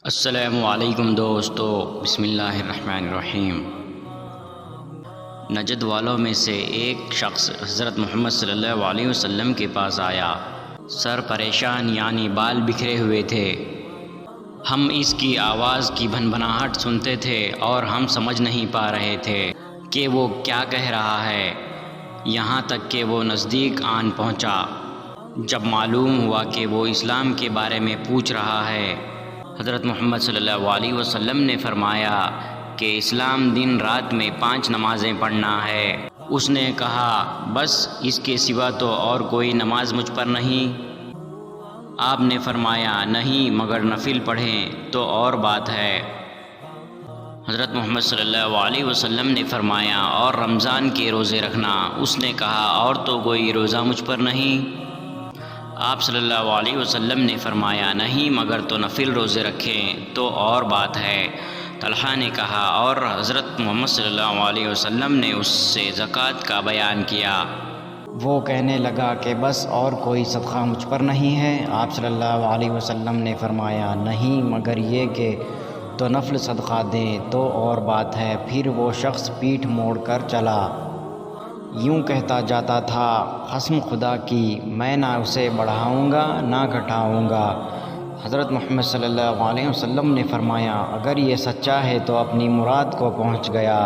السلام علیکم دوستو، بسم اللہ الرحمن الرحیم۔ نجد والوں میں سے ایک شخص حضرت محمد صلی اللہ علیہ وسلم کے پاس آیا۔ سر پریشان یعنی بال بکھرے ہوئے تھے۔ ہم اس کی آواز کی بھنبھناہٹ سنتے تھے اور ہم سمجھ نہیں پا رہے تھے کہ وہ کیا کہہ رہا ہے، یہاں تک کہ وہ نزدیک آن پہنچا۔ جب معلوم ہوا کہ وہ اسلام کے بارے میں پوچھ رہا ہے، حضرت محمد صلی اللہ علیہ وسلم نے فرمایا کہ اسلام دن رات میں 5 نمازیں پڑھنا ہے۔ اس نے کہا، بس اس کے سوا تو اور کوئی نماز مجھ پر نہیں؟ آپ نے فرمایا، نہیں مگر نفل پڑھیں تو اور بات ہے۔ حضرت محمد صلی اللہ علیہ وسلم نے فرمایا، اور رمضان کے روزے رکھنا؟ اس نے کہا، اور تو کوئی روزہ مجھ پر نہیں؟ آپ صلی اللہ علیہ وسلم نے فرمایا، نہیں مگر تو نفل روزے رکھیں تو اور بات ہے۔ طلحہ نے کہا، اور حضرت محمد صلی اللہ علیہ وسلم نے اس سے زکوٰۃ کا بیان کیا۔ وہ کہنے لگا کہ بس اور کوئی صدقہ مجھ پر نہیں ہے؟ آپ صلی اللہ علیہ وسلم نے فرمایا، نہیں مگر یہ کہ تو نفل صدقہ دیں تو اور بات ہے۔ پھر وہ شخص پیٹھ موڑ کر چلا، یوں کہتا جاتا تھا، قسم خدا کی میں نہ اسے بڑھاؤں گا نہ گھٹاؤں گا۔ حضرت محمد صلی اللہ علیہ وسلم نے فرمایا، اگر یہ سچا ہے تو اپنی مراد کو پہنچ گیا۔